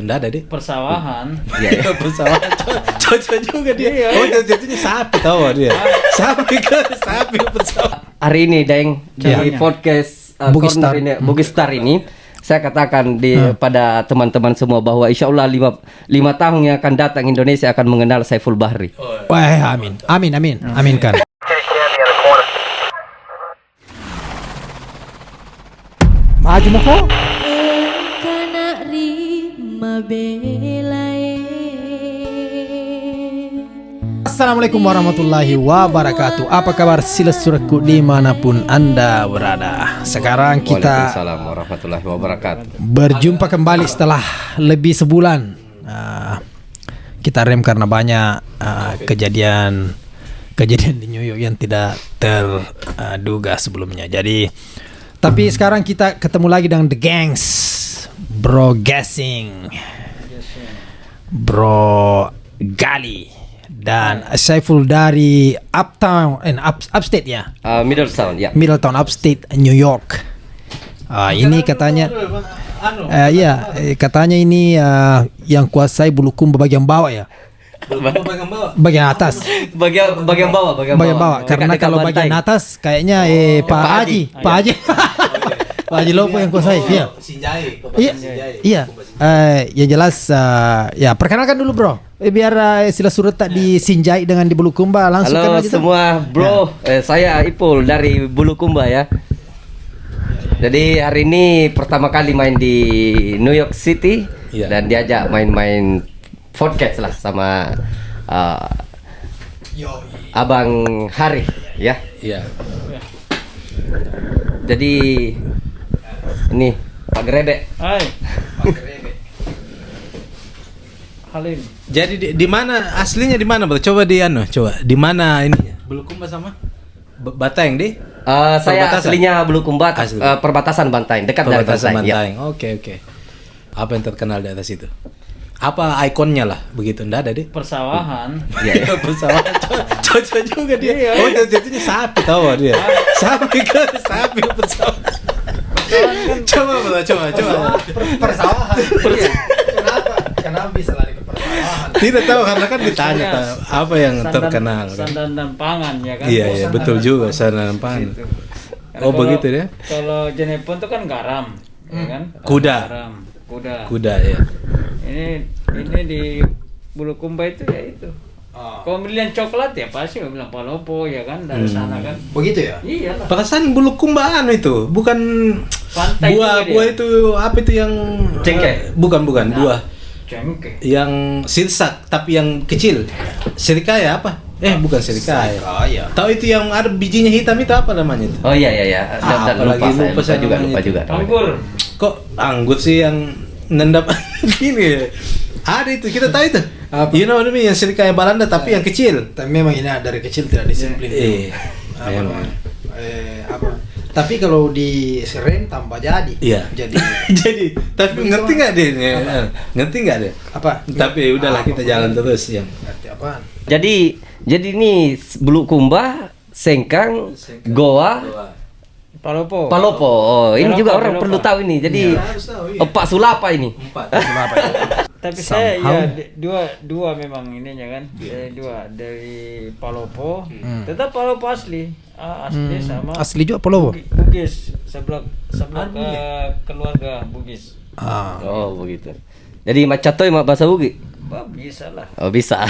Enggak ada deh. Persawahan. Iya, persawahan. Cocok juga dia. Iya. Oh, jatuhnya sapi tahu dia. Sapi persawahan. Hari ini, Deng, di Iya. podcast Bugis Corner Star. ini, Bugis Star ini, saya katakan pada teman-teman semua bahwa insya Allah lima tahun yang akan datang Indonesia akan mengenal Saiful Bahri. Wah, amin. Aminkan. Maju mo ko. Kana rima belae. Assalamualaikum warahmatullahi wabarakatuh. Apa kabar silesuraku dimanapun Anda berada. Sekarang kita Waalaikumsalam warahmatullahi wabarakatuh. berjumpa kembali setelah lebih sebulan. Kita rem karena banyak kejadian di New York yang tidak terduga sebelumnya. Tapi sekarang kita ketemu lagi dengan The Gangs, Bro Gassing, Bro Gali, dan Saiful dari Uptown Upstate ya, Middletown, ya. Middletown Upstate New York. Ini katanya, katanya ini yang kuasai Bulukumba bagian bawah ya, bagian atas. Bagian bawah. Karena Dekat-dekat kalau pantai. bagian atas kayaknya Pak Haji, Pak Haji Lopo yang kuasai. Iya. Iya. Yang jelas ya perkenalkan dulu bro. Biar sila surat tak di Sinjai dengan di Bulukumba langsung Halo kan aja tuh. semua bro, saya Ipul dari Bulukumba ya. Jadi hari ini pertama kali main di New York City dan diajak main-main podcast lah sama Abang Hari ya. Iya. Jadi ini Pak Grebek. Hai. Halim. Jadi di mana aslinya di mana, Bro? Coba di mana ini? Bulukumba sama Bataeng deh. Saya Perbatasan? aslinya Bulukumba, Asli. perbatasan Bantaeng, dekat dari Perbatasan Bantaeng. Ya. Bantaeng. Oke. Apa yang terkenal di atas itu? Apa ikonnya lah begitu? Enggak ada deh. Persawahan. Iya, persawahan. Cocok juga dia. Iya. Oh, jatuhnya sapi tahu dia. Sapi persawahan. Coba. Persawahan. Kenapa bisa lari ke persawahan? Tidak tahu karena kan ditanya Iya. apa yang terkenal. Kan? Sandan dan pangan ya kan. Iya, betul juga sandan pangan. Gitu. Karena Oh, kalau- begitu ya? Kalau Jenepon itu kan garam, ya kan? Kuda. Garam, kuda. Kuda ya. Ini di Bulukumba itu ya itu. Kalau milihan coklat ya pasti bilang Palopo ya kan dari sana kan. Begitu ya? Iyalah. Perasaan Bulukumba itu, bukan Pantai buah juga dia. itu apa itu yang Cengkeh? Bukan buah. Cengkeh. Yang sirsak tapi yang kecil. Serikaya apa? Bukan serikaya. Serikaya. Tahu itu yang ada bijinya hitam itu apa namanya itu? Oh iya. Dan Apalagi lupa saya lupa namanya juga. Anggur. Kok anggur sih yang nendap gini ya? Ada itu, kita tahu itu. Apa? You know what I mean? Yang serikaya Belanda tapi yang kecil. Tapi memang ini dari kecil tidak disiplin. Memang. Apa? Tapi kalau di serem tambah jadi. Iya. Jadi Jadi, tapi ngerti nggak deh? Ngerti nggak deh? apa? Tapi udahlah kita jalan terus ya. Ngerti apaan? Jadi ini Bulukumba, Sengkang, Goa, Palopo. Palopo. Oh, ini juga orang Palopo. perlu tahu ini. Jadi Harus tahu, iya. Pak Sulapa ini. Tapi saya Somehow. ya dua memang ininya kan. Dua dari Palopo. Tetap Palopo asli. Asli sama Asli juga Palopo. Bugis sebelah keluarga Bugis. Oh, begitu. Jadi macatoy mak bahasa Bugi. Bisa lah. Oh, bisa.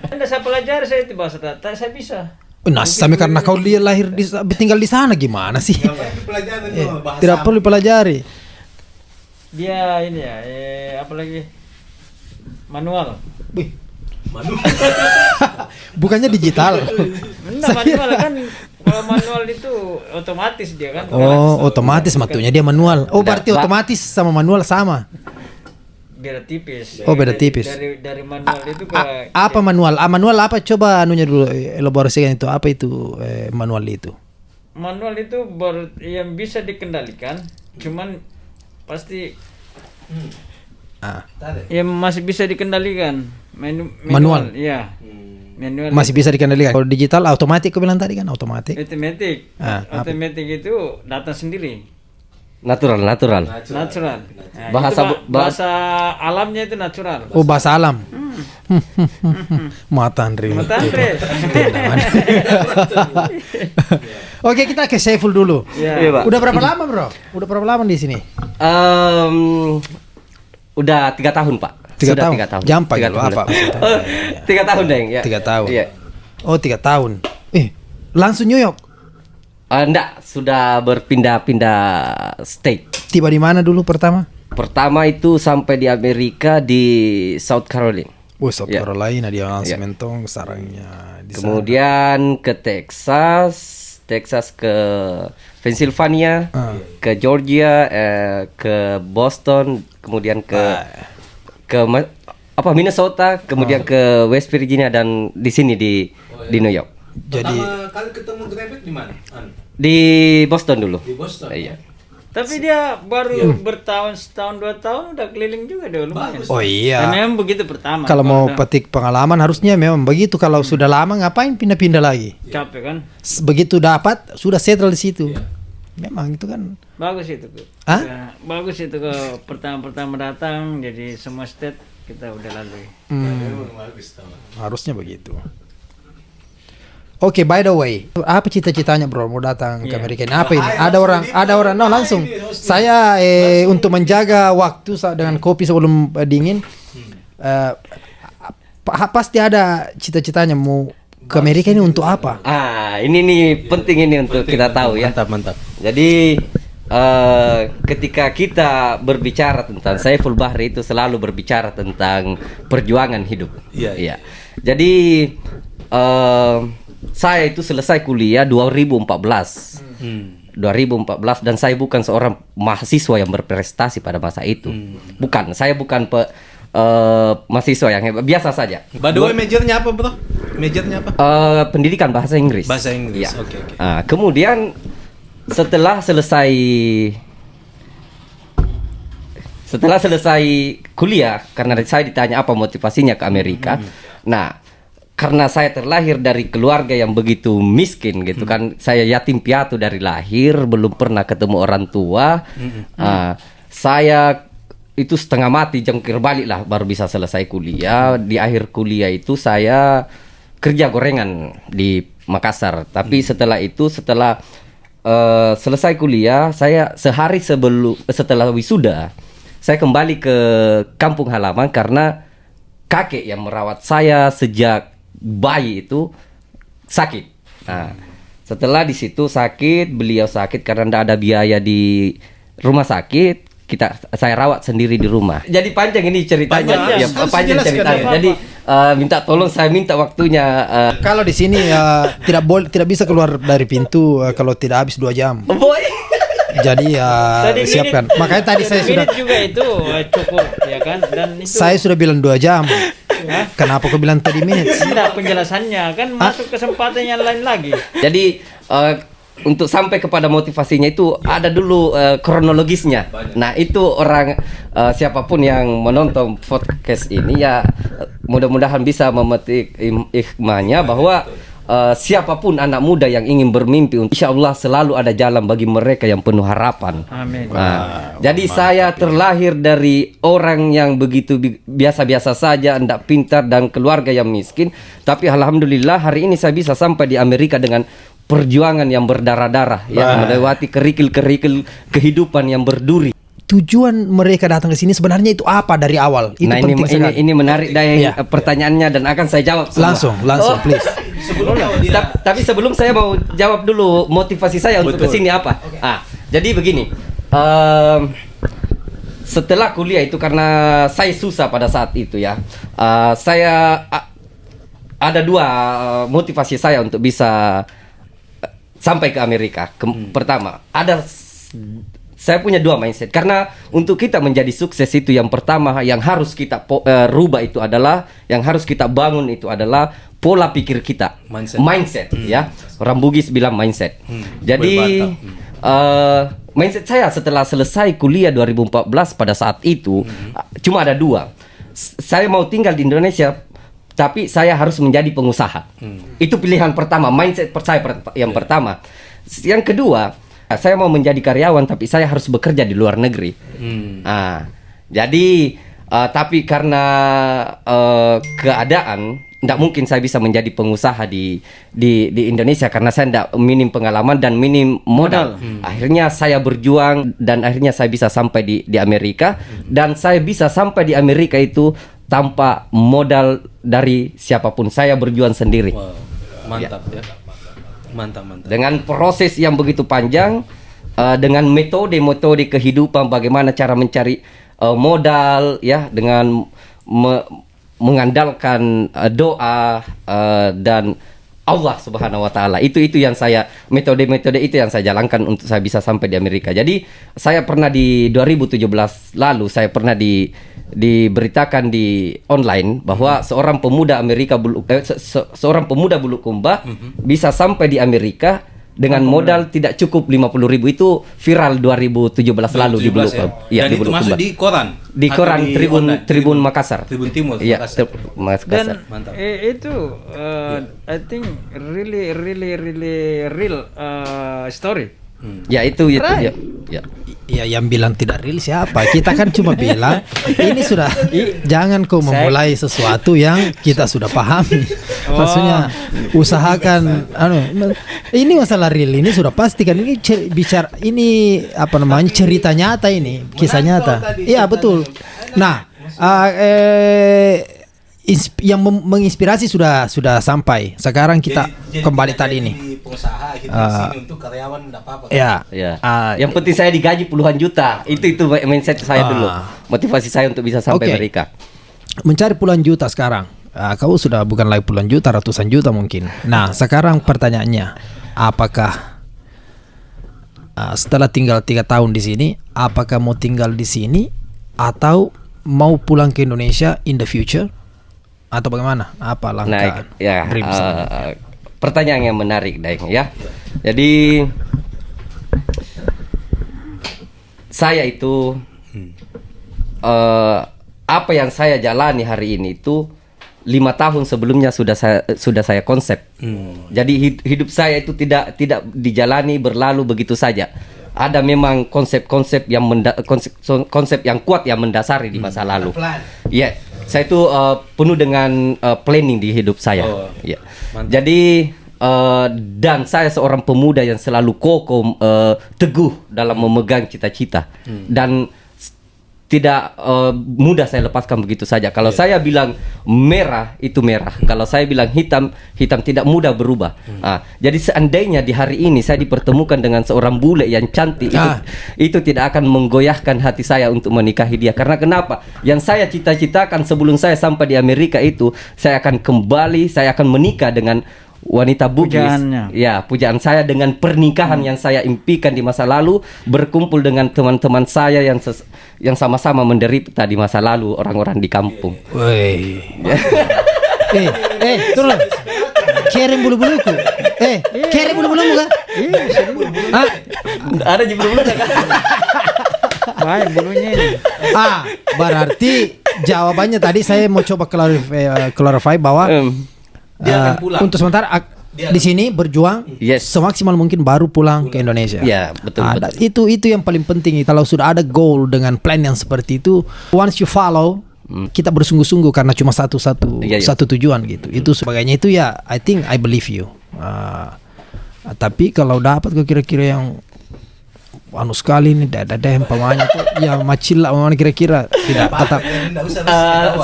Anda saya pelajari saya itu bahasa Tatai saya bisa. Nah, sampai karena kau lahir tinggal di sana gimana sih? Tidak perlu pelajari. Dia ini ya, apalagi manual. Wih. Bukannya digital. Enggak manual kan, kalau manual itu otomatis dia kan. Oh, otomatis makanya dia manual. Oh, berarti otomatis sama manual sama. Beda tipis. Oh, beda tipis. Dari manual itu ke Apa manual? Manual apa? Coba anunya dulu elaborasikan itu. Apa itu manual itu? manual itu yang bisa dikendalikan, cuman pasti yang masih bisa dikendalikan. Manual. Iya. Manual Masih bisa dikendalikan. Kalau digital otomatis kau bilang tadi kan otomatis. otomatis. Apa? Otomatis itu datang sendiri. Natural. Natural. Nah, Bahasa- itu bahasa alamnya itu natural. Oh, bahasa alam. Mata Andre. Mata Andre. Oke, kita ke Saiful dulu. Iya, Pak. Udah berapa lama, Bro? Udah berapa lama di sini? Udah 3 tahun, Pak. 3 Sudah tahun. 3 tahun. Jampak 3 gitu, tahun. apa maksudnya? 3 tahun, Deng, ya. 3 tahun. Iya. Oh, 3 tahun. Langsung New York. Enggak, sudah berpindah-pindah state. Tiba di mana dulu pertama? Pertama itu sampai di Amerika di South Carolina. Oh, South Ya. Carolina dia langsung Ya. mentong sarangnya di sana. Kemudian ke Texas ke Pennsylvania, ke Georgia, ke Boston, kemudian ke Minnesota, kemudian ke West Virginia dan di sini di New York. Jadi Pertama kali ketemu Grabek di mana? Di Boston dulu. Di Boston. Iya. Tapi dia baru bertahun, setahun, 2 tahun udah keliling juga dia lumayan. oh iya. Dan memang begitu pertama. Kalau mau udah petik pengalaman harusnya memang begitu. Kalau sudah lama ngapain pindah-pindah lagi? capek kan? Begitu dapat sudah settle di situ. Memang itu kan. Bagus itu. Hah? Ya, bagus itu ke pertama datang jadi semua state kita udah lalui. Harusnya begitu. Oke, by the way, apa cita-citanya bro mau datang ke Amerika ini? Apa ini? Ada orang, no langsung. Saya untuk menjaga waktu dengan kopi sebelum dingin, pasti ada cita-citanya mau ke Amerika ini untuk apa? Ini nih penting ini untuk kita tahu ya. Mantap. Jadi ketika kita berbicara tentang Saiful Bahri itu selalu berbicara tentang perjuangan hidup. Iya. Jadi saya itu selesai kuliah 2014. 2014 dan saya bukan seorang mahasiswa yang berprestasi pada masa itu. Bukan, saya bukan mahasiswa yang hebat, biasa saja. By the way, majornya apa, Bro? Majornya apa? Pendidikan bahasa Inggris. Bahasa Inggris. Iya. Oke. Kemudian setelah selesai kuliah, karena saya ditanya apa motivasinya ke Amerika. Nah, karena saya terlahir dari keluarga yang begitu miskin gitu kan, saya yatim piatu dari lahir, belum pernah ketemu orang tua. Saya itu setengah mati jungkir balik lah baru bisa selesai kuliah. Di akhir kuliah itu saya kerja gorengan di Makassar. Tapi setelah selesai kuliah, saya sehari setelah wisuda, saya kembali ke kampung halaman karena kakek yang merawat saya sejak bayi itu sakit. Nah, setelah di situ beliau sakit karena tidak ada biaya di rumah sakit. Saya rawat sendiri di rumah. Jadi panjang ini ceritanya. Panjang ceritanya. Jadi saya minta waktunya. Kalau di sini tidak bisa keluar dari pintu kalau tidak habis 2 jam. Boy. Jadi siapkan. Makanya tadi saya sudah juga itu cukup ya kan, dan itu saya sudah bilang 2 jam. Kenapa kau bilang 30 menit? tidak penjelasannya kan masuk kesempatan yang lain lagi. Jadi untuk sampai kepada motivasinya itu ada dulu kronologisnya. Nah itu orang siapapun yang menonton podcast ini ya mudah-mudahan bisa memetik hikmahnya bahwa siapapun anak muda yang ingin bermimpi, insya Allah selalu ada jalan bagi mereka yang penuh harapan. Amin. Jadi saya terlahir dari orang yang begitu biasa-biasa saja, tidak pintar dan keluarga yang miskin. Tapi alhamdulillah hari ini saya bisa sampai di Amerika dengan perjuangan yang berdarah-darah, yang melewati kerikil-kerikil kehidupan yang berduri. Tujuan mereka datang ke sini sebenarnya itu apa dari awal? Itu Nah penting sekali. ini menarik dari pertanyaannya dan akan saya jawab semua. Langsung, please. Tapi sebelum saya mau jawab dulu motivasi saya untuk kesini apa. Jadi begini, setelah kuliah itu karena saya susah pada saat itu ya, saya ada 2 motivasi saya untuk bisa sampai ke Amerika. Pertama, saya punya 2 mindset. Karena untuk kita menjadi sukses itu yang pertama yang harus kita rubah itu adalah, yang harus kita bangun itu adalah pola pikir kita. Mindset ya. Orang Bugis bilang mindset. Jadi mindset saya setelah selesai kuliah 2014 pada saat itu cuma ada 2. Saya mau tinggal di Indonesia tapi saya harus menjadi pengusaha. Itu pilihan pertama, mindset saya yang pertama. Yang kedua, Saya mau menjadi karyawan tapi saya harus bekerja di luar negeri. Jadi tapi karena keadaan tidak mungkin saya bisa menjadi pengusaha di Indonesia karena saya tidak minim pengalaman dan minim modal. Akhirnya saya berjuang dan akhirnya saya bisa sampai di Amerika dan saya bisa sampai di Amerika itu tanpa modal dari siapapun. Saya berjuang sendiri. Wow, mantap ya. Mantap. Dengan proses yang begitu panjang, dengan metode kehidupan, bagaimana cara mencari modal, ya, dengan mengandalkan doa dan Allah Subhanahu wa taala. Itu yang saya metode itu yang saya jalankan untuk saya bisa sampai di Amerika. Jadi saya pernah di 2017 lalu saya pernah diberitakan di online bahwa seorang pemuda Bulukumba bisa sampai di Amerika dengan modal tidak cukup 50.000. Itu viral 2017 lalu di Bulukumba. Ya? Dan itu masuk di koran. Di koran Tribun Makassar. Tribun Timur. Iya, Dan Makassar. itu I think really real story. Ya itu Right. ya. Ya yang bilang tidak real siapa? Kita kan cuma bilang ini sudah jangan kau memulai sesuatu yang kita sudah pahami. Maksudnya usahakan ini masalah real ini sudah pasti kan ini bicara ini apa namanya cerita nyata ini, kisah nyata. Iya betul. Nah, yang menginspirasi sudah sampai. Sekarang kita jadi kembali tadi nih. Pengusaha sini untuk karyawan enggak apa-apa. Ya. Yang penting saya digaji puluhan juta. Itu mindset saya dulu. Motivasi saya untuk bisa sampai Amerika. Mencari puluhan juta sekarang. Kau sudah bukan lagi puluhan juta, ratusan juta mungkin. Nah, sekarang pertanyaannya, apakah setelah tinggal 3 tahun di sini, apakah mau tinggal di sini atau mau pulang ke Indonesia in the future? Atau bagaimana? Apa langkah dream pertanyaan yang menarik, Daeng, ya. Jadi saya itu apa yang saya jalani hari ini itu 5 tahun sebelumnya sudah saya konsep. Jadi hidup saya itu tidak dijalani berlalu begitu saja. Ada memang konsep-konsep yang konsep yang kuat yang mendasari di masa lalu. Ya. Saya itu penuh dengan planning di hidup saya. Ya. Jadi dan saya seorang pemuda yang selalu kokoh, teguh dalam memegang cita-cita dan tidak mudah saya lepaskan begitu saja. Kalau saya bilang merah itu merah, kalau saya bilang hitam tidak mudah berubah. Jadi seandainya di hari ini saya dipertemukan dengan seorang bule yang cantik, itu tidak akan menggoyahkan hati saya untuk menikahi dia. Karena kenapa? Yang saya cita-citakan sebelum saya sampai di Amerika itu, saya akan kembali, saya akan menikah dengan wanita Bugis. Ya, pujaan saya dengan pernikahan yang saya impikan di masa lalu, berkumpul dengan teman-teman saya yang sama-sama menderita di masa lalu, orang-orang di kampung. Woi. Turun. Kirim bulu-buluku. Kirim bulu-bulumu kan? Ada di bulu-bulu kan? Baik bulunya ini. Berarti jawabannya tadi saya mau coba clarify bahwa dia akan pulang. Untuk sementara di sini berjuang semaksimal mungkin baru pulang ke Indonesia. Ya, betul. Itu yang paling penting. Kalau sudah ada goal dengan plan yang seperti itu, once you follow, kita bersungguh-sungguh karena cuma satu tujuan gitu. Itu sebagainya itu ya, I think I believe you. Tapi kalau dapat kira-kira yang sekali nih dada umpamanya tuh ya macil lah kira-kira tidak tetap.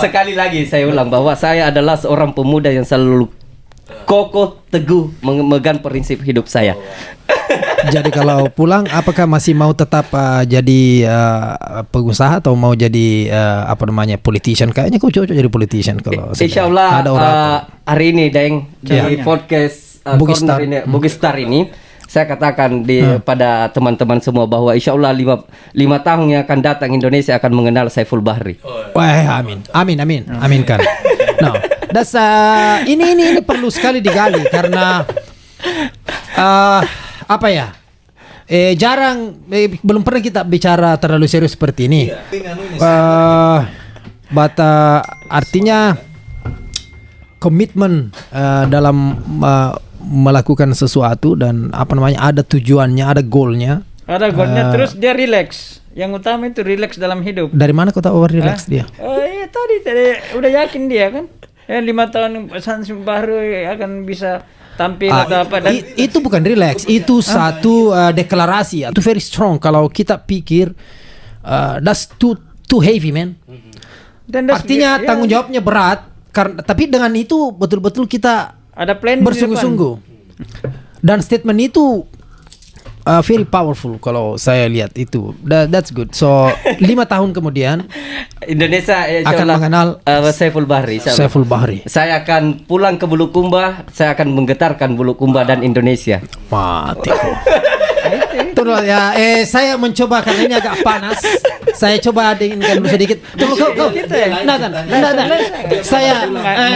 Sekali lagi saya ulang bahwa saya adalah seorang pemuda yang selalu kokoh teguh memegang prinsip hidup saya. Jadi kalau pulang apakah masih mau tetap jadi pengusaha atau mau jadi politician? Kayaknya kau cocok jadi politician kalau Insyaallah hari ini Daeng di podcast Bugis Star ini saya katakan pada teman-teman semua bahwa insya Allah 5 tahun yang akan datang Indonesia akan mengenal Saiful Bahri. Wah, amin kan. No, ini perlu sekali digali karena jarang belum pernah kita bicara terlalu serius seperti ini. Artinya komitmen dalam melakukan sesuatu dan apa namanya ada tujuannya, ada goalnya. Ada goalnya, terus dia relax. Yang utama itu relax dalam hidup. Dari mana kau tahu relax dia? Iya tadi udah yakin dia kan. 5 tahun Samsul Bahri akan bisa tampil atau apa. Dan Itu bukan relax, itu satu deklarasi. Itu very strong. Kalau kita pikir that's too heavy, man. dan Artinya tanggung jawabnya berat. Karena tapi dengan itu betul-betul kita ada plan bersungguh-sungguh. Dan statement itu very powerful kalau saya lihat itu. That's good. So 5 tahun kemudian Indonesia akan mengenal Saiful Bahri. insyaallah. Saiful Bahri. Saya akan pulang ke Bulukumba, saya akan menggetarkan Bulukumba dan Indonesia. Mati. Tunggu ya, saya mencoba karena ini agak panas. Saya coba dinginkan dulu sedikit. Tunggu kau. Nah. Saya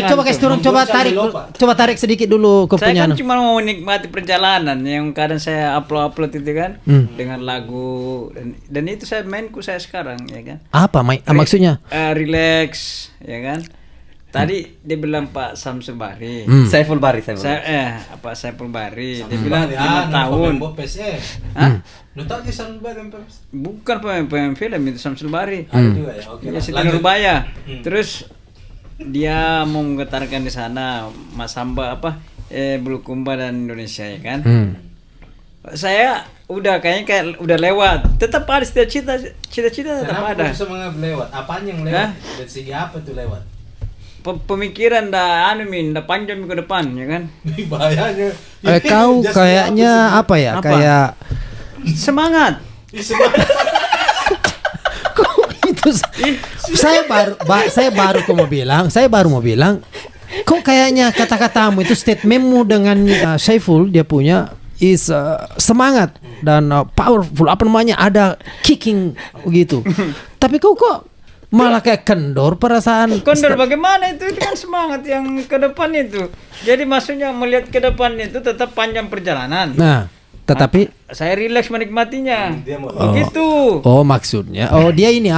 coba kasih turun, coba tarik sedikit dulu ke Saya punya. kan cuma mau menikmati perjalanan yang kadang saya upload itu kan dengan lagu dan itu saya mainku saya sekarang ya kan. Apa maksudnya? Relax ya kan. Tadi dia bilang Pak Samsul Bahri. Saiful Bahri. Pak Saiful Bahri. Dia bilang 5 tahun. Hah? Lu tahu dia Samsul Bahri Bukan pemain film itu Samsul Bahri. Ada juga ya. Oke. Ya Siti Nurbaya. Terus dia mau menggetarkan di sana Mas Hamba Bulukumba dan Indonesia ya kan. Saya kayaknya udah lewat. Tetap ada cita-cita tetap Kenapa ada. bisa menganggap lewat? Apanya yang lewat? Dari segi apa tuh lewat? Pemikiran dah panjang ke depan ya kan. Bahayanya. Kau kayaknya apa ya? Kayak Semangat. itu saya baru mau bilang kok kayaknya kata-katamu itu statementmu dengan Saiful dia punya is semangat dan powerful apa namanya ada kicking begitu. Tapi kok malah kayak kendor perasaan. Kendor bagaimana itu kan semangat yang ke depan itu. Jadi maksudnya melihat ke depan itu tetap panjang perjalanan. Nah, tetapi saya relax menikmatinya. Begitu. Oh maksudnya, dia ini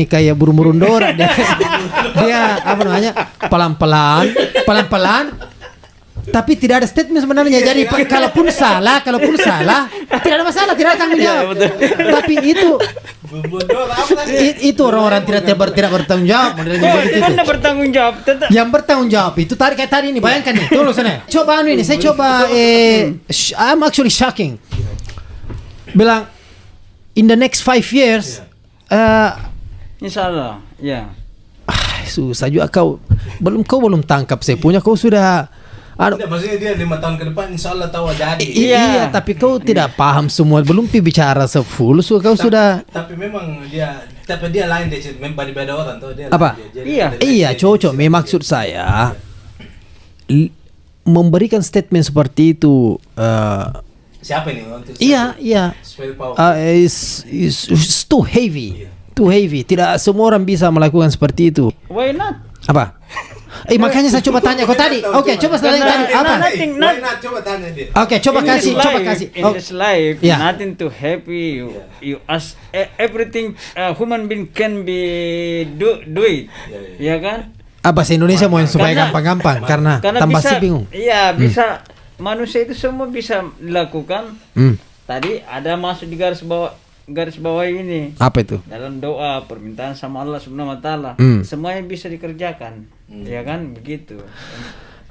kayak burung-burung dora dia apa namanya pelan-pelan, tapi tidak ada statement sebenarnya. Jadi kalaupun salah, tidak ada masalah, tidak ada tanggung jawab. Tapi itu orang-orang tidak bertanggung jawab. Mana bertanggung jawab? Yang bertanggung jawab itu kayak tadi ini, bayangkan nih, tunggu sana. Coba ini, saya coba I'm actually shocking. Bilang in the next 5 years Insyaallah, ya. Susah juga kau belum tangkap saya punya kau sudah. Tidak, maksudnya dia 5 tahun ke depan insya Allah tahu jadi. Iya, tapi kau tidak paham semua, belum bicara sefull, kau sudah. Tapi memang dia lain dia beda orang tuh dia. Apa? Iya, cocok. Maksud saya memberikan statement seperti itu. Siapa ini? Iya. Is too heavy. Too heavy. Tidak semua orang bisa melakukan seperti itu. Why not? Apa? Makanya saya coba tanya kau tadi. Oke, coba tanya tadi. Apa? Coba tanya dia. Oke, coba kasih. In this life, nothing to happy. You ask everything human being can be do it. Ya kan? Bahasa Indonesia mau supaya gampang-gampang karena tambah bisa, bingung. Iya, bisa manusia itu semua bisa dilakukan. Tadi ada masuk di garis bawah ini. Apa itu? Dalam doa permintaan sama Allah Subhanahu wa taala, semuanya bisa dikerjakan. Ya kan begitu.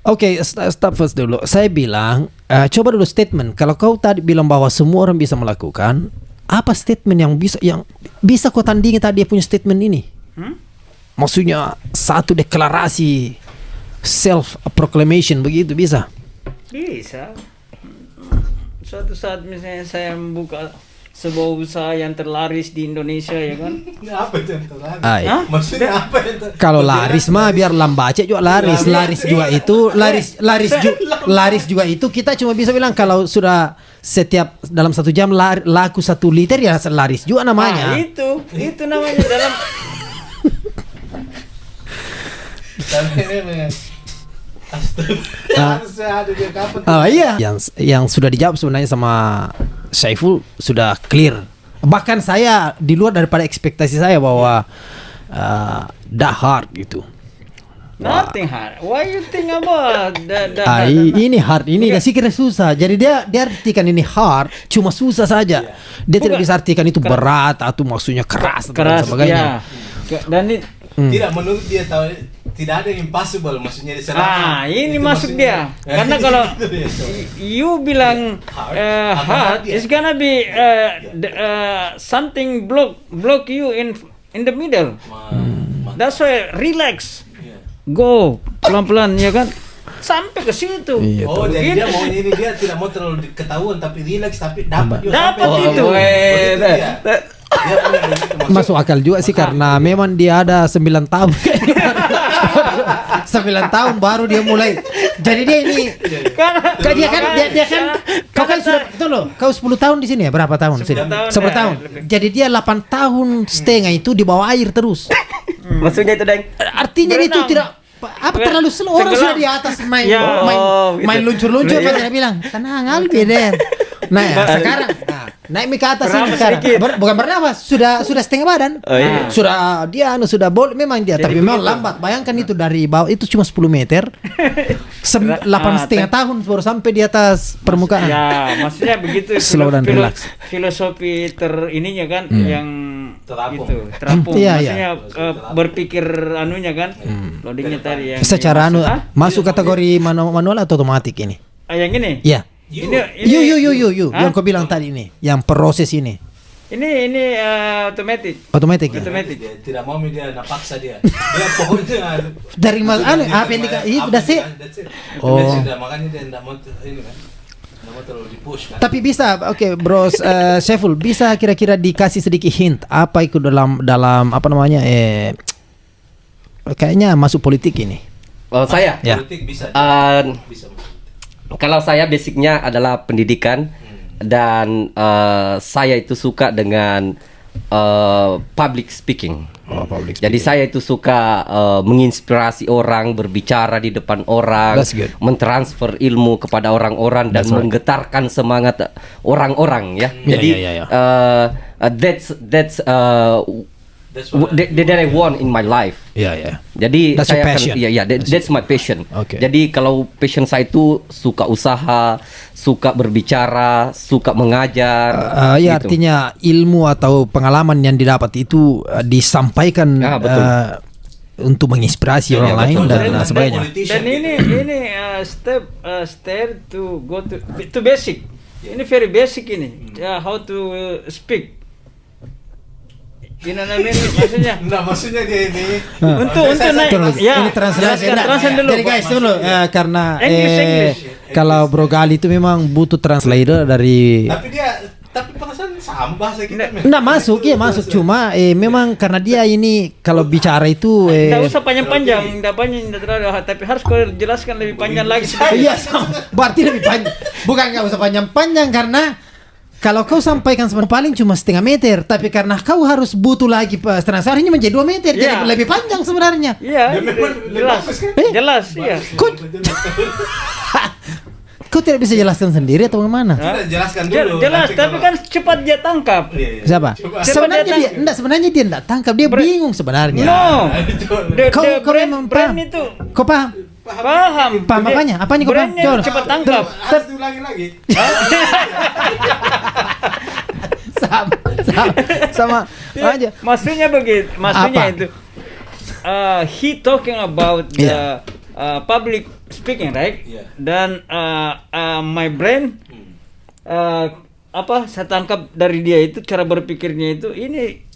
Oke, stop first dulu. Saya bilang, coba dulu statement. Kalau kau tadi bilang bahwa semua orang bisa melakukan, apa statement yang bisa kau tandingi tadi dia punya statement ini? Maksudnya satu deklarasi self proclamation begitu bisa? Bisa. Suatu saat misalnya saya membuka sebuah usaha yang terlaris di Indonesia ya kan? Apa itu yang terlaris? Maksudnya apa itu? Kalau laris mah biar lambace juga laris. Laris juga itu laris juga itu kita cuma bisa bilang kalau sudah setiap dalam 1 jam laku 1 liter ya laris juga namanya. Itu namanya dalam iya. Yang sudah dijawab sebenarnya sama Saiful sudah clear. Bahkan saya di luar daripada ekspektasi saya bahwa that hard gitu. Nothing hard. Why you think about that? Ini hard, ini kasih kira susah. Jadi dia artikan ini hard, cuma susah saja. Dia tidak bisa artikan itu berat atau maksudnya keras dan sebagainya. Dan ini Tidak, menurut dia tahu tidak ada yang impossible, maksudnya di sana. ini Itu masuk maksudnya. dia. Karena kalau Itu dia, so. you bilang hard, it's gonna be something block you in the middle. That's why relax. Go pelan-pelan ya kan. Sampai ke situ. Oh, jadi Gitu. dia maunya ini dia tidak mau terlalu ketahuan tapi relax tapi dapat juga Dapat sampai. itu. Begitu dia. Dia punya begitu maksud. Masuk akal juga sih karena memang dia ada 9 tahun. 9 tahun baru dia mulai. Jadi dia ini dia kan kau kan sudah betul loh. Kau 10 tahun di sini ya? Berapa tahun sih? 10 tahun. Jadi dia 8 tahun setengah itu di bawah air terus. Maksudnya itu, Deng? Artinya Berenang. itu tidak apa terlalu slow. Orang Tenggelam. sudah di atas main Ya. main luncur-luncur kan dia bilang tenang Albi deh. Nah sekarang naik ke atas ini sekarang bukan bernafas sudah setengah badan. Sudah dia sudah memang dia tapi memang lambat. Bayangkan itu dari bawah itu cuma 10 meter. 8,5 tahun baru sampai di atas permukaan. Ya, maksudnya begitu. Slow dan relax. Filosofi ininya kan yang Terapung. itu terapung. Iya, Maksudnya berpikir anunya kan, loadingnya tadi yang Secara Hah? masuk kategori manual atau otomatik ini? yang ini. Iya. Ini Yuk yang kau bilang tadi ini, yang proses ini. Ini otomatis. Otomatik. Ya? Otomatis. Dia tidak mau dia napaksa dia. Dia pokoknya Dari apa yang udah sih? Oh. Oh. Makanya dia tidak mau ini kan. Tidak mau terlalu dipush kan. Tapi bisa, oke, Bro Syeful, bisa kira-kira dikasih sedikit hint apa itu dalam apa namanya kayaknya masuk politik ini. Oh, saya. Ya. Politik bisa. Bisa. Kalau saya basicnya adalah pendidikan dan saya itu suka dengan public speaking. Oh, public Jadi saya itu suka menginspirasi orang, berbicara di depan orang, That's good. mentransfer ilmu kepada orang-orang dan That's right. menggetarkan semangat orang-orang ya. Jadi ya. that's that I want in my life. Ya. Jadi That's saya your passion. that's my passion. Okay. Jadi kalau passion saya itu suka usaha, suka berbicara, suka mengajar. Ya gitu. artinya ilmu atau pengalaman yang didapat itu disampaikan betul. untuk menginspirasi orang lain dan sebagainya. Dan ini step to go to basic. Ini very basic ini. How to speak. You know what I mean? Maksudnya Nah, maksudnya dia ini untuk naik Ini translasi. translation dulu. Jadi guys dulu karena English. kalau Bro Gali itu memang butuh translator dari tapi perasaan sama bahasa kita. Nggak masuk, iya masuk cuma memang karena dia ini kalau bicara itu Tidak usah panjang-panjang, tidak terlalu, tapi harus kau jelaskan lebih panjang lagi. iya sama. Berarti lebih panjang. Bukan nggak usah panjang-panjang karena kalau kau sampaikan sebenarnya paling cuma setengah meter, tapi karena kau harus butuh lagi translasinya menjadi 2 meter, jadi lebih panjang sebenarnya. Iya, jelas, jelas, iya. Kau tidak bisa jelaskan sendiri atau bagaimana? Tidak, jelaskan dulu. Jelas, nanti tapi kalau- kan cepat dia tangkap. Iya. Siapa? Coba. Sebenarnya dia enggak tangkap, dia bingung sebenarnya. No, Kau memang brand paham. itu Kau paham? paham. Paham apanya? Apanya kau paham? Brandnya Coba. cepat tangkap. Harus diulangi lagi. sama aja. Maksudnya begitu, maksudnya Apa? itu. He talking about the public speaking, right? Yeah. Dan my brain apa saya tangkap dari dia itu cara berpikirnya itu ini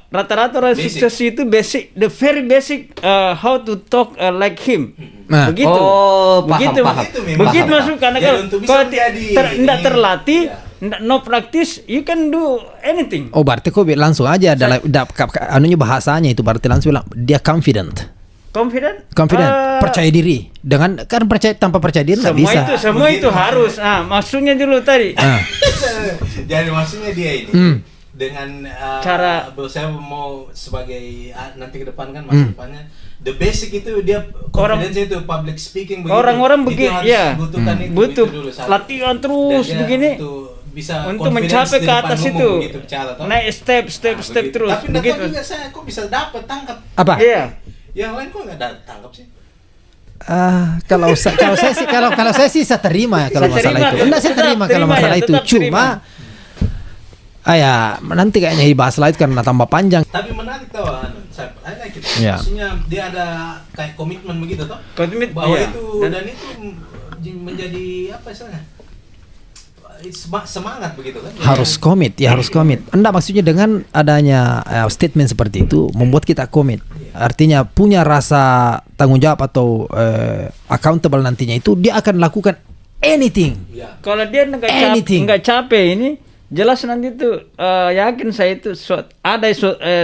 rata-rata orang Basic. sukses itu basic, the very basic how to talk like him. Nah. Begitu. Oh, paham, begitu. paham. Itu memang. Begitu Paham. masuk karena Jadi kalau untuk bisa kalau menjadi tidak ini, terlatih, ya. no practice, you can do anything. Oh berarti kau langsung aja dalam anunya bahasanya itu berarti langsung bilang dia confident. Confident? Percaya diri. Dengan kan tanpa percaya diri nggak bisa. Semua itu harus. Maksudnya dulu tadi. Jadi maksudnya dia ini dengan Cara- saya mau sebagai nanti ke depan kan masa depannya the basic itu dia confidence itu public speaking begitu. Orang-orang Itu begitu, harus ya. butuhkan itu Butuh dulu satu. latihan terus Dan dia begini bisa untuk confidence mencapai di ke depan atas umum itu. begitu bicara, toh. Naik step Nah, begitu. terus Tapi nggak tahu begitu. juga saya kok bisa dapat tangkap Apa? Iya. yang lain kok nggak tangkap sih. Kalau saya sih saya terima ya kalau Saya masalah terima, itu. Enggak, saya terima kalau terima masalah ya, itu. tetap Cuma ya nanti kayaknya dibahas lagi karena tambah panjang. Tapi menarik tau, saya like it. Ya. Maksudnya dia ada kayak komitmen begitu toh. Komitmen, Bahwa iya. itu dan itu menjadi apa istilahnya? Semangat begitu kan? Harus komit, ya harus komit. Enggak, maksudnya dengan adanya statement seperti itu membuat kita komit. Artinya punya rasa tanggung jawab atau accountable nantinya itu dia akan lakukan anything. Ya. Kalau dia Anything. nggak capek ini, jelas nanti tuh yakin saya itu ada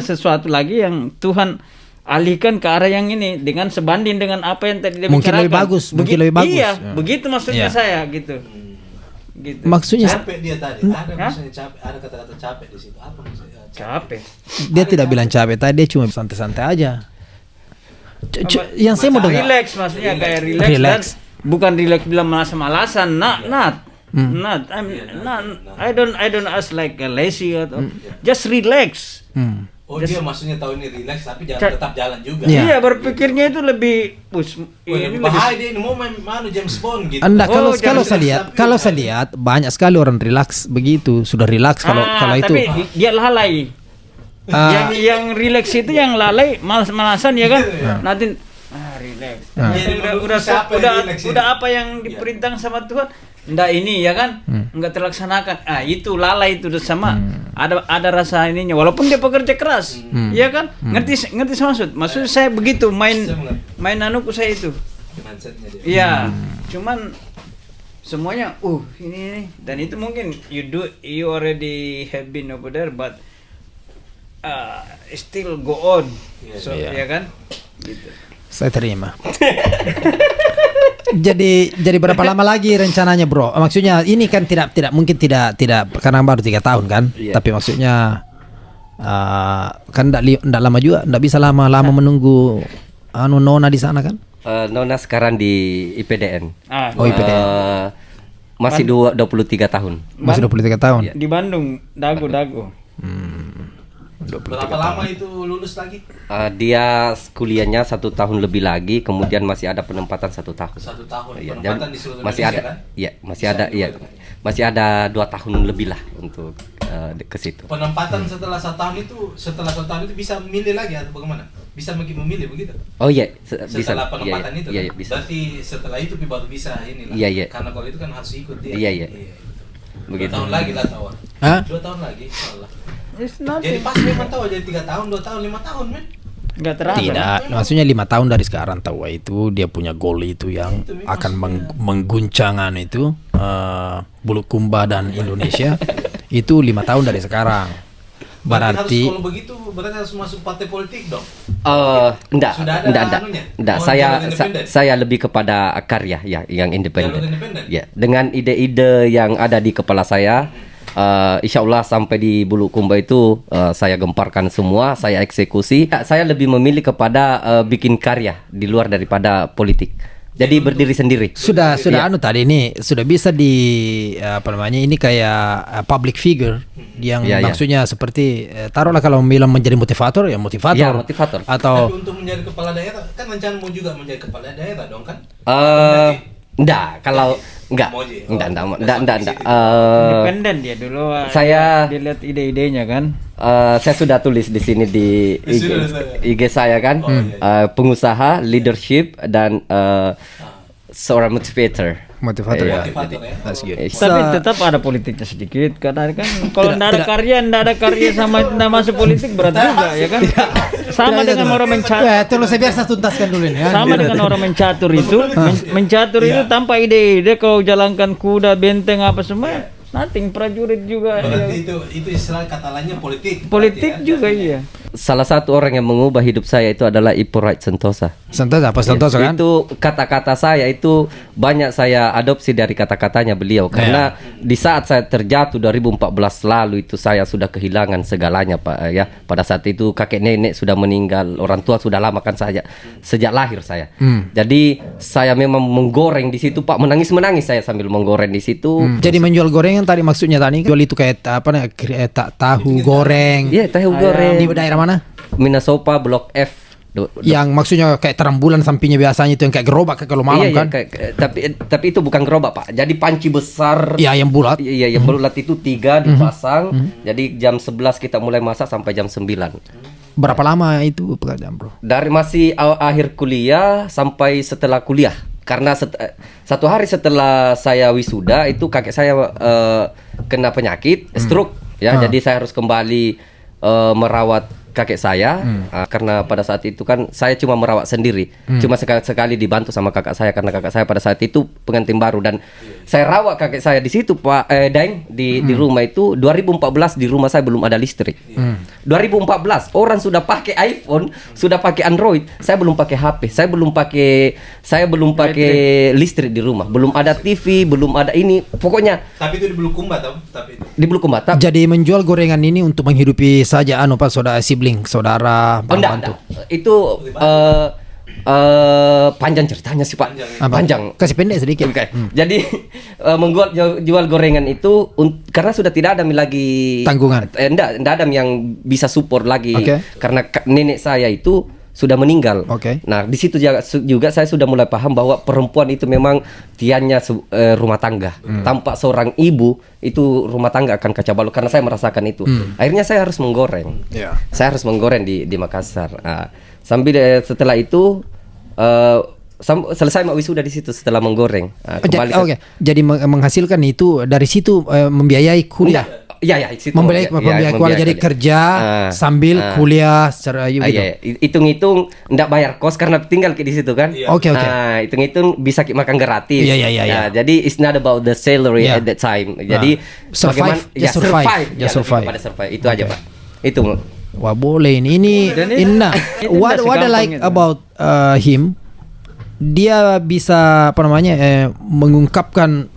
sesuatu lagi yang Tuhan alihkan ke arah yang ini dengan sebanding dengan apa yang tadi dia Mungkin bicarakan. lebih bagus, mungkin lebih bagus. Iya, Ya. begitu maksudnya Iya. saya gitu. Gitu. Maksudnya Capek dia tadi. Ada maksudnya capek, ada kata-kata capek di situ. Apa maksudnya? Capek. dia tidak bilang capek tadi, dia cuma santai-santai aja. Yang saya mau dengar Relax maksudnya kayak relax. Relax. Dan bukan relax bilang malasan-malasan, not. I don't ask like a lazy atau just relax. Oh dia maksudnya tahu ini relax tapi jangan Ca- tetap jalan juga. Iya. Iya, berpikirnya itu lebih Ini bahaya dia ini mau main James Bond gitu. Enggak, Oh, kalau jangan kalau relax, saya lihat banyak sekali orang relax begitu, sudah relax kalau itu. Tapi dia lalai. Yang relax itu yang lalai malas-malasan ya kan? Nanti relax. Jadi menurut siapa yang relax ini? Udah apa yang diperintahkan sama Tuhan? Nggak ini ya kan? Nggak terlaksanakan. Itu lalai itu udah sama. Ada rasa ininya walaupun dia pekerja keras. Ya kan? Ngerti maksud saya begitu main anuku saya itu. Mindsetnya dia. Iya, cuman semuanya ini dan itu mungkin you already have been over there but still go on. So ya kan? Gitu. Saya terima. jadi berapa lama lagi rencananya, bro? Maksudnya ini kan tidak mungkin tidak karena baru 3 tahun kan? Iya. Tapi maksudnya kan enggak lama juga, enggak bisa lama Nah. menunggu nona di sana kan? Nona sekarang di IPDN. Oh, IPDN. Masih 23 tahun. Masih 23 tahun. Di Bandung, Dago. Berapa lama itu lulus lagi? Dia kuliahnya 1 tahun lebih lagi, kemudian masih ada penempatan 1 tahun. 1 tahun. Iya, Penempatan dan di seluruh masih Indonesia ada, kan? iya masih ada 2 tahun lebih lah untuk ke situ. Penempatan setelah 1 tahun itu bisa memilih lagi atau bagaimana? Bisa memilih begitu? Oh iya, Setelah penempatan itu Iya, kan? bisa. Berarti setelah itu baru bisa inilah. Iya. Karena kalau itu kan harus ikut dia. Iya. Begitu. 2 Begitu. tahun lagi lah tahu. Hah? 2 tahun lagi insyaallah. It's Jadi nothing. pas 5 tahun jadi 3 tahun, 2 tahun, 5 tahun men. Nggak terasa. Tidak, maksudnya 5 tahun dari sekarang tahu itu dia punya goal itu yang akan mengguncangkan itu Bulukumba dan Indonesia itu 5 tahun dari sekarang. Berarti harus, kalau begitu berarti harus masuk partai politik dong. Enggak. Sudah ada anunya? Enggak, Oh, saya jalur independen? saya lebih kepada karya ya, yang independen. Jalur independen? Ya, dengan ide-ide yang ada di kepala saya, insya Allah sampai di Bulukumba itu saya gemparkan semua, saya eksekusi. Saya lebih memilih kepada bikin karya di luar daripada politik. Jadi berdiri sendiri. sudah Iya. tadi ini sudah bisa di apa namanya ini kayak public figure yang Iya, iya. maksudnya seperti taruhlah kalau bilang menjadi motivator ya motivator. Ya, motivator. Atau Tapi untuk menjadi kepala daerah kan rencanamu juga menjadi kepala daerah dong kan? Enggak, kalau enggak. Moji. Enggak. Independen dia dulu. Saya- dilihat ide-idenya kan. Saya sudah tulis di sini di IG saya kan, pengusaha, leadership dan seorang motivator. motivator ya. Motivator ya. That's good. Tapi tetap ada politiknya sedikit karena kan kalau nggak ada karya sama nggak masuk politik berat juga ya kan. Sama dengan orang mencatur. Ya, tolong saya biar saya tuntaskan dulu ini ya. Sama dengan orang mencatur itu, mencatur itu tanpa ide-ide kau jalankan kuda, benteng apa semua, nothing, prajurit juga. Berarti itu istilah kata lainnya politik. Politik berarti, juga iya. Salah satu orang yang mengubah hidup saya itu adalah Ipo Wright Sentosa. Sentosa apa Sentosa kan? Itu kata-kata saya itu banyak saya adopsi dari kata-katanya beliau karena di saat saya terjatuh 2014 lalu itu saya sudah kehilangan segalanya Pak ya. Pada saat itu kakek nenek sudah meninggal, orang tua sudah lama kan saya sejak lahir saya. Jadi saya memang menggoreng di situ Pak, menangis saya sambil menggoreng di situ. Jadi menjual gorengan tadi maksudnya tadi jual itu kayak apa tahu goreng. Iya, tahu goreng. Di daerah mana? Minasopa Blok F. Yang maksudnya kayak terang bulan sampingnya biasanya itu yang kayak gerobak kalau malam iya, kan? Tapi itu bukan gerobak Pak. Jadi panci besar. Iya yang bulat. Iya, yang bulat itu 3 dipasang. Jadi jam 11 kita mulai masak sampai jam 9. Berapa lama itu pekerjaan bro? Dari masih akhir kuliah sampai setelah kuliah. Karena satu hari setelah saya wisuda itu kakek saya kena penyakit stroke ya. Jadi saya harus kembali merawat kakek saya karena pada saat itu kan saya cuma merawat sendiri, cuma sekali dibantu sama kakak saya karena kakak saya pada saat itu pengantin baru dan saya rawat kakek saya di situ Pak Daeng di rumah itu 2014 di rumah saya belum ada listrik. 2014 orang sudah pakai iPhone, sudah pakai Android, saya belum pakai HP, saya belum pakai listrik di rumah, belum ada TV, belum ada ini, pokoknya. Tapi itu di Bulukumba tau? Tapi itu. Di Bulukumba. Jadi menjual gorengan ini untuk menghidupi saja Pak saudara bantu. Itu panjang ceritanya sih Pak. Panjang. Kasih pendek sedikit. Okay. Jadi jual gorengan itu karena sudah tidak ada lagi tanggungan. Enggak ada yang bisa support lagi. Karena nenek saya itu sudah meninggal. Nah, di situ juga saya sudah mulai paham bahwa perempuan itu memang tiannya rumah tangga. Tanpa seorang ibu itu rumah tangga akan kacau balau karena saya merasakan itu. Akhirnya saya harus menggoreng. Saya harus menggoreng di Makassar. Sambil setelah itu selesai wisuda di situ setelah menggoreng. Jadi menghasilkan itu dari situ membiayai kuliah. Iya, itu membiayai kuliah jadi kerja sambil kuliah secara gitu. Hitung-hitung enggak bayar kos karena tinggal di situ kan. Oke. Hitung-hitung bisa makan gratis. Iya. Jadi it's not about the salary at that time. Jadi survive. Pada survive itu aja Pak. Itu. Wah boleh ini. What I like about him, dia bisa mengungkapkan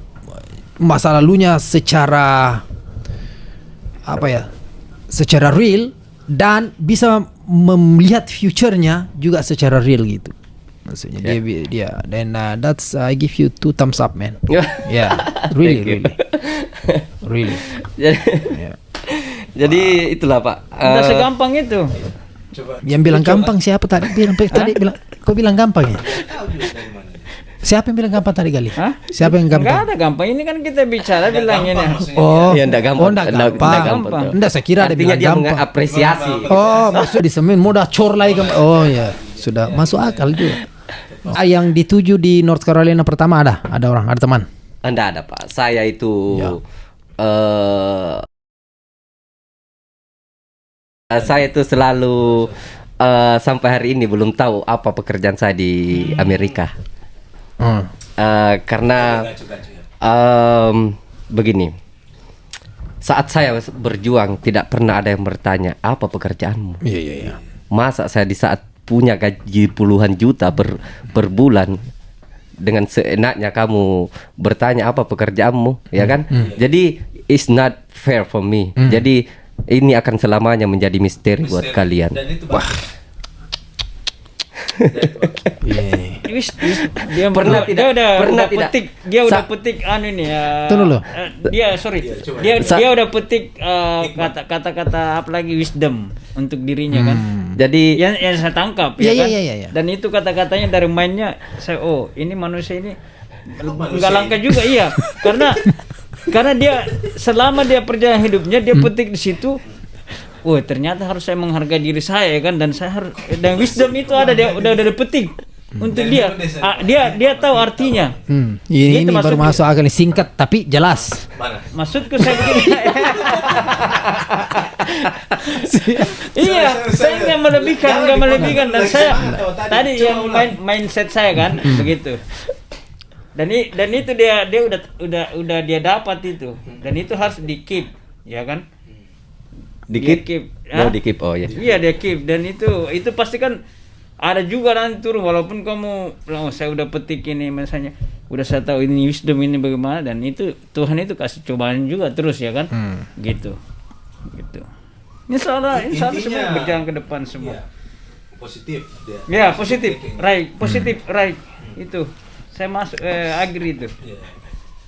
masa lalunya secara secara real dan bisa melihat future-nya juga secara real gitu. Maksudnya dia dan that's I give you 2 thumbs up man. Really. Jadi itulah Pak. Tidak segampang itu. Yang bilang gampang siapa tadi? Kau bilang gampang ya? Siapa yang bilang gampang tadi kali? Siapa yang gampang? Enggak ada gampang. Ini kan kita bicara bilangnya. Enggak gampang. Enggak, saya kira ada bilang dia gampang. mengapresiasi. Maksud disemin mudah cor lagi. Sudah masuk akal juga. Yang dituju di North Carolina pertama ada orang, ada teman. Enggak ada Pak. Saya itu saya itu selalu sampai hari ini belum tahu apa pekerjaan saya di Amerika. Karena begini, saat saya berjuang tidak pernah ada yang bertanya apa pekerjaanmu. Iya. Masa saya di saat punya gaji puluhan juta per bulan dengan seenaknya kamu bertanya apa pekerjaanmu, ya kan? Jadi it's not fair for me. Jadi ini akan selamanya menjadi misteri buat kalian. Dan itu Dia pernah petik dia udah petik kata-kata apa lagi wisdom untuk dirinya kan. Jadi yang saya tangkap kan. Dan itu kata-katanya dari mainnya saya ini manusia ini enggak langka juga karena dia selama dia perjalanan hidupnya dia petik di situ. Ternyata harus saya menghargai diri saya kan, dan saya harus, dan wisdom itu ada dia udah petik untuk dia. Dia tahu artinya. Ini baru masuk akal, singkat tapi jelas. Maksudku saya begini. Saya nggak melebihkan dan saya tadi yang mindset saya kan begitu. Dan itu dia udah dia dapat itu, dan itu harus di keep, ya kan? Di keep. Iya dia keep, dan itu pasti kan ada juga nanti turun, walaupun kamu saya udah petik ini misalnya, udah saya tahu ini wisdom ini bagaimana, dan itu Tuhan itu kasih cobaan juga terus ya kan. Gitu. Insya Allah semua berjalan ke depan semua. Positif dia. Ya positif, right. Itu saya masuk agree itu.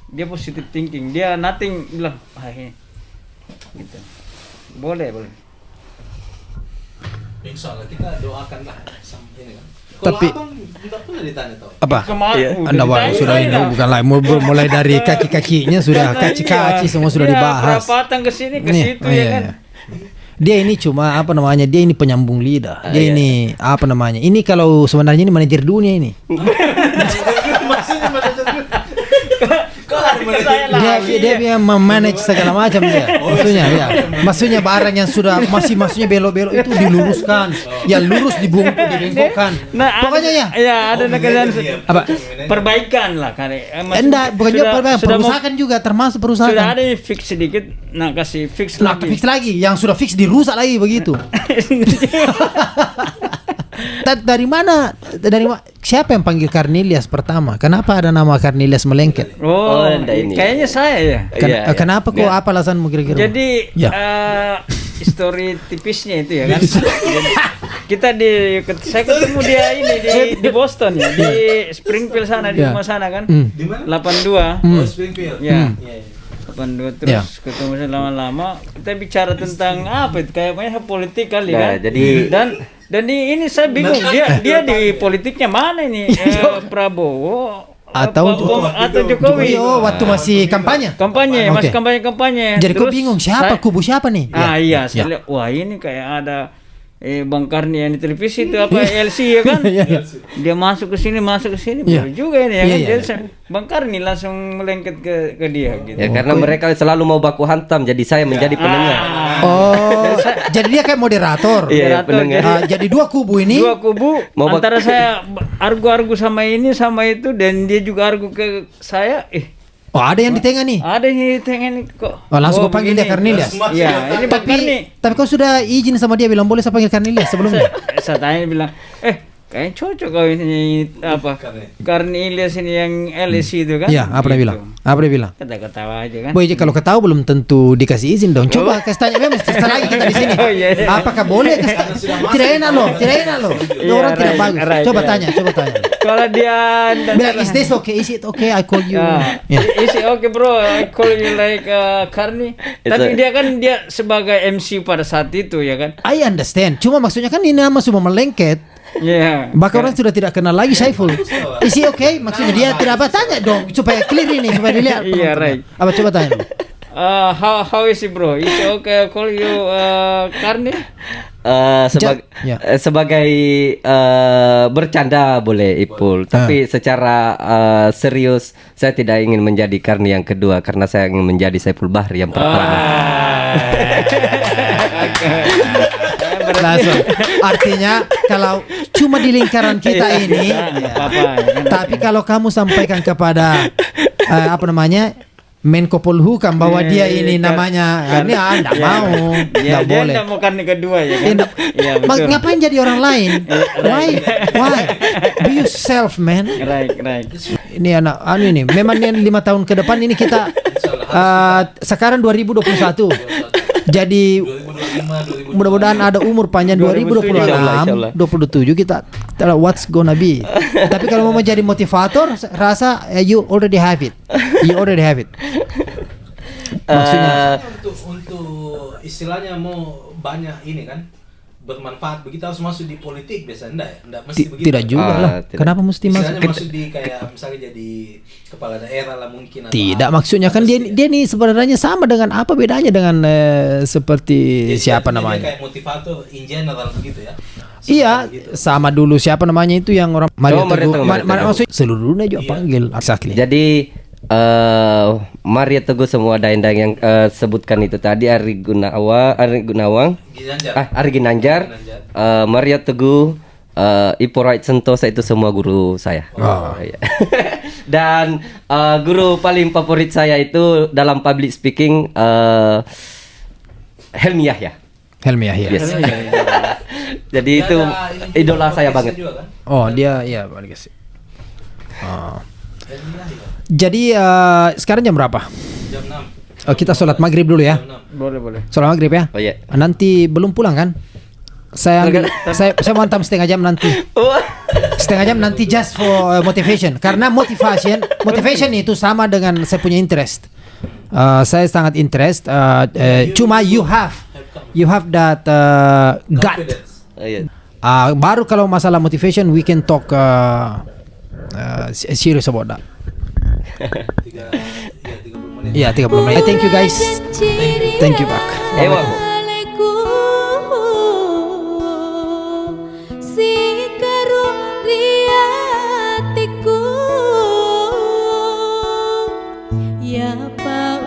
Dia positive thinking, dia nothing bilang ini gitu. Boleh. Insya Allah kita doakan lah ini kan. Tapi- Kalau abang tidak pernah ditanya tau. Apa? Kemarin Anda baru sudah ini bukan lagi mulai dari kaki-kakinya sudah kaki-kaki semua sudah dibahas. Perapatan ke sini ke Nih, situ oh, ya iya, kan. iya. Dia ini cuma apa namanya? Dia ini penyambung lidah. Dia ini apa namanya? Ini kalau sebenarnya ini manajer dunia ini. Maksudnya Dia memanage segala macam dia. Maksudnya barang yang sudah maksudnya belok-belok itu diluruskan, yang lurus dibengkokkan. Nah, Pokoknya ya. Ya, ada negara Apa? perbaikan lah kan. Enggak, bukan juga perbaikan, perusahaan juga termasuk perusahaan. Sudah ada yang fix sedikit, nah kasih fix Nah, lagi. fix lagi, yang sudah fix dirusak lagi begitu. Dari mana? Siapa yang panggil Cornelius pertama? Kenapa ada nama Cornelius Melengket? Oh, ada ini. kayaknya saya ya. Iya, iya. Kenapa kok? Apa alasanmu kira-kira? Jadi Ya. Story tipisnya itu ya kan. Jadi, kita saya ketemu dia ini di Boston ya, di Springfield sana di Ya. rumah sana kan. Di mana? 82. Oh, Springfield. Ya. Iya, iya. 82 terus Ya. ketemu saya lama-lama kita bicara tentang apa itu kayaknya politik kali Nah, kan. jadi- dan ini saya bingung dia di politiknya mana ini Prabowo Atau Jokowi. Oh, waktu masih kampanye. Kampanye, masih Oke. kampanye. Jadi kau Terus bingung siapa saya- kubu siapa nih? Iya, saya Ya. lihat, wah ini kayak ada Bang Karni yang di televisi itu apa LC ya kan? Iya. Dia masuk ke sini, Iya. betul juga ini ya Iya, kan? iya, Jadi iya. Bang Karni langsung melengket ke dia gitu. Ya karena mereka selalu mau baku hantam, jadi saya menjadi pendengar. Oh, jadi dia kayak moderator. Iya, Moderator, pendengar. Jadi dua kubu ini. Dua kubu Mau bak- antara saya argu-argu sama ini sama itu dan dia juga argu ke saya. Oh, ada yang di tengah nih. Ada yang di tengah nih kok. Oh, langsung kau panggil dia Cornelius. Iya, ini Bang Karni. Tapi kau sudah izin sama dia bilang boleh saya panggil Cornelius sebelumnya. Saya tanya bilang, kayaknya cocok kau ini apa? Cornelius ini yang LSI itu kan? Iya, apa dia Gitu. bilang? Apa dia bilang? Ketawa aja kan? Boy, kalau kau tahu belum tentu dikasih izin dong. Coba kasih tanya memang setelah lagi kita di sini. Oh, iya, iya. Apakah boleh? Tidak enak loh, tidak enak loh. Iya, Orang tidak right, bagus. right, Coba right. tanya, coba tanya. Kalau dia Bilang, is this okay? Is it okay? I call you. Ya. Is it okay bro? I call you like Karni. Tapi dia sebagai MC pada saat itu ya kan? I understand. Cuma maksudnya kan ini nama semua melengket. Iya. Bahkan orang sudah tidak kenal lagi Saiful. Is he okay? Maksudnya dia tidak apa tanya dong supaya clear ini supaya dilihat. Iya, right. Apa coba tanya? How is it bro? Is it okay I call you Karni? Ya. Sebagai bercanda boleh Ipul, tapi secara serius saya tidak ingin menjadi Karni yang kedua karena saya ingin menjadi Saiful Bahri yang pertama. Langsung. Artinya kalau cuma di lingkaran kita ini, tapi kalau kamu sampaikan kepada apa namanya Menko Polhukam bahwa dia ini namanya ini enggak mau, Dia enggak boleh. enggak mau Karni kedua ya kan? Iya Ngapain jadi orang lain? Why? Be yourself, man. Right. Ini anak ini memang ini 5 tahun ke depan ini kita sekarang 2021. Jadi mudah-mudahan ada umur panjang 2026, 27 kita what's gonna be. Tapi kalau mau jadi motivator, rasa you already have it. Maksudnya untuk istilahnya mau banyak ini kan bermanfaat begitu harus masuk di politik biasa enggak mesti begitu. tidak juga lah. tidak. Kenapa mesti Istilahnya masuk? masuk di kayak misalnya jadi kepala daerah lah mungkin atau Tidak, apa. maksudnya kan dia nih sebenarnya sama dengan apa bedanya dengan seperti Jadi siapa dia namanya? kayak motivator in general begitu ya. Iya, Gitu. sama dulu siapa namanya itu yang orang Mario Mario Teguh. Teguh. Maksudnya seluruhnya juga panggil exactly. Jadi Maria Teguh semua daeng-daeng yang sebutkan itu tadi Ari Gunawang, Ari Ginanjar, Maria Teguh, Ipo Right Sentosa itu semua guru saya. Iya. Dan guru paling favorit saya itu dalam public speaking Helmi Yahya. Helmi Yahya. Yes. Jadi itu idola saya banget. Oh, dia iya balik sih. Jadi sekarang jam berapa? Jam 6. Kita sholat maghrib dulu ya. Boleh. Sholat maghrib ya. Oh iya. Nanti belum pulang kan? Saya mau antam setengah jam nanti. Setengah jam nanti just for motivation. Karena motivation itu sama dengan saya punya interest. Saya sangat interest. Cuma you have that gut. Iya. Baru kalau masalah motivation, we can talk serious about that. 30 menit. Iya, 30 menit. Thank you guys. Thank you, Pak. Ewa. Ya pa